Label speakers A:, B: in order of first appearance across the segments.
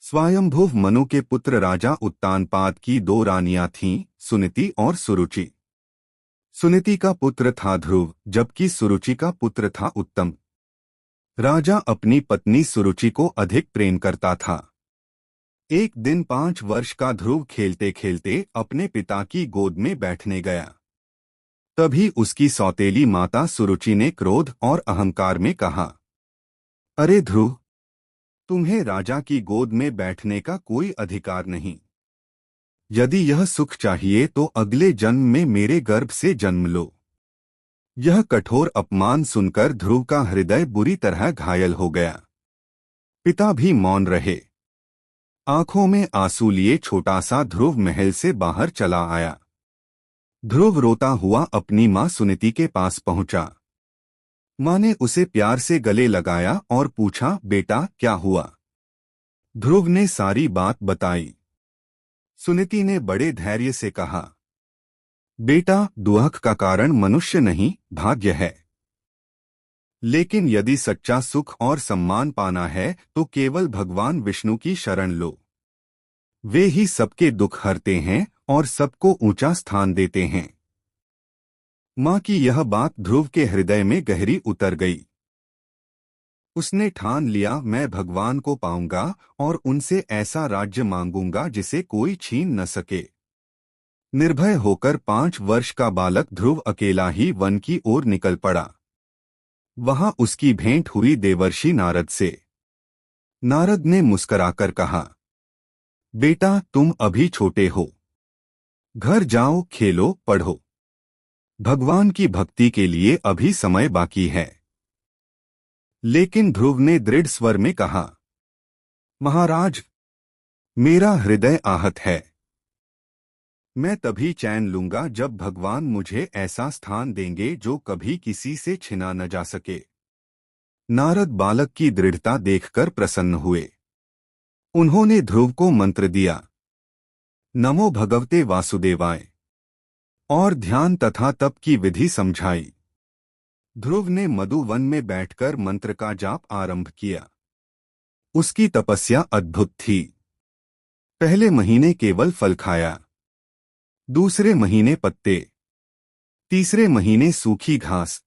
A: स्वयंभुव मनु के पुत्र राजा उत्तानपाद की दो रानियां थीं, सुनीति और सुरुचि। सुनीति का पुत्र था ध्रुव, जबकि सुरुचि का पुत्र था उत्तम। राजा अपनी पत्नी सुरुचि को अधिक प्रेम करता था। एक दिन 5 वर्ष का ध्रुव खेलते खेलते अपने पिता की गोद में बैठने गया। तभी उसकी सौतेली माता सुरुचि ने क्रोध और अहंकार में कहा, अरे ध्रुव, तुम्हें राजा की गोद में बैठने का कोई अधिकार नहीं। यदि यह सुख चाहिए तो अगले जन्म में मेरे गर्भ से जन्म लो। यह कठोर अपमान सुनकर ध्रुव का हृदय बुरी तरह घायल हो गया। पिता भी मौन रहे। आंखों में आंसू लिए छोटा सा ध्रुव महल से बाहर चला आया। ध्रुव रोता हुआ अपनी मां सुनीति के पास पहुंचा। मां ने उसे प्यार से गले लगाया और पूछा, बेटा क्या हुआ? ध्रुव ने सारी बात बताई। सुनीति ने बड़े धैर्य से कहा, बेटा, दुख का कारण मनुष्य नहीं, भाग्य है। लेकिन यदि सच्चा सुख और सम्मान पाना है तो केवल भगवान विष्णु की शरण लो। वे ही सबके दुख हरते हैं और सबको ऊंचा स्थान देते हैं। मां की यह बात ध्रुव के हृदय में गहरी उतर गई। उसने ठान लिया, मैं भगवान को पाऊंगा और उनसे ऐसा राज्य मांगूंगा जिसे कोई छीन न सके। निर्भय होकर 5 वर्ष का बालक ध्रुव अकेला ही वन की ओर निकल पड़ा। वहां उसकी भेंट हुई देवर्षि नारद से। नारद ने मुस्कुराकर कहा, बेटा, तुम अभी छोटे हो। घर जाओ, खेलो, पढ़ो। भगवान की भक्ति के लिए अभी समय बाकी है। लेकिन ध्रुव ने दृढ़ स्वर में कहा, महाराज, मेरा हृदय आहत है। मैं तभी चैन लूंगा जब भगवान मुझे ऐसा स्थान देंगे जो कभी किसी से छिना न जा सके। नारद बालक की दृढ़ता देखकर प्रसन्न हुए। उन्होंने ध्रुव को मंत्र दिया, नमो भगवते वासुदेवाय, और ध्यान तथा तप की विधि समझाई। ध्रुव ने मधुवन में बैठकर मंत्र का जाप आरंभ किया। उसकी तपस्या अद्भुत थी। पहले महीने केवल फल खाया, दूसरे महीने पत्ते, तीसरे महीने सूखी घास,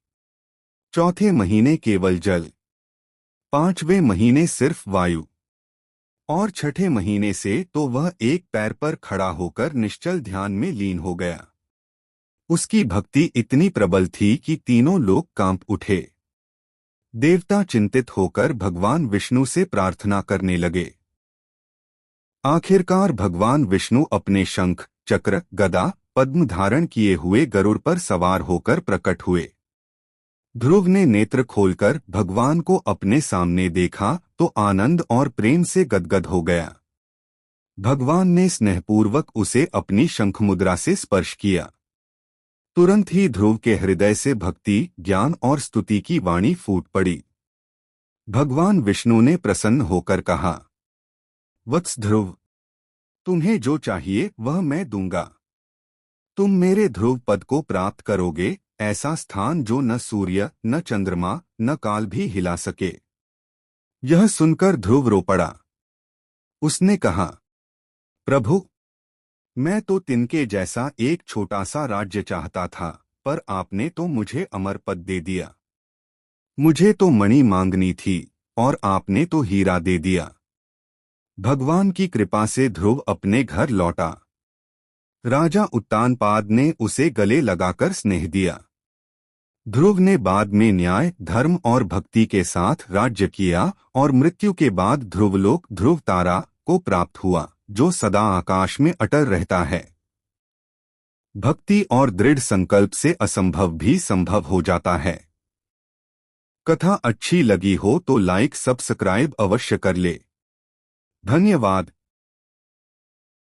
A: चौथे महीने केवल जल, 5वें महीने सिर्फ वायु, और छठे महीने से तो वह एक पैर पर खड़ा होकर निश्चल ध्यान में लीन हो गया। उसकी भक्ति इतनी प्रबल थी कि तीनों लोग कांप उठे। देवता चिंतित होकर भगवान विष्णु से प्रार्थना करने लगे। आखिरकार भगवान विष्णु अपने शंख, चक्र, गदा, पद्म धारण किए हुए गरुड़ पर सवार होकर प्रकट हुए। ध्रुव ने नेत्र खोलकर भगवान को अपने सामने देखा तो आनंद और प्रेम से गदगद हो गया। भगवान ने स्नेहपूर्वक उसे अपनी शंख मुद्रा से स्पर्श किया। तुरंत ही ध्रुव के हृदय से भक्ति, ज्ञान और स्तुति की वाणी फूट पड़ी। भगवान विष्णु ने प्रसन्न होकर कहा, वत्स ध्रुव, तुम्हें जो चाहिए वह मैं दूंगा। तुम मेरे ध्रुव पद को प्राप्त करोगे, ऐसा स्थान जो न सूर्य, न चंद्रमा, न काल भी हिला सके। यह सुनकर ध्रुव रो पड़ा। उसने कहा, प्रभु, मैं तो तिनके जैसा एक छोटा सा राज्य चाहता था, पर आपने तो मुझे अमर पद दे दिया। मुझे तो मणि मांगनी थी और आपने तो हीरा दे दिया। भगवान की कृपा से ध्रुव अपने घर लौटा। राजा उत्तानपाद ने उसे गले लगाकर स्नेह दिया। ध्रुव ने बाद में न्याय, धर्म और भक्ति के साथ राज्य किया और मृत्यु के बाद ध्रुवलोक ध्रुव तारा को प्राप्त हुआ, जो सदा आकाश में अटल रहता है। भक्ति और दृढ़ संकल्प से असंभव भी संभव हो जाता है। कथा अच्छी लगी हो तो लाइक सब्सक्राइब अवश्य कर ले। धन्यवाद।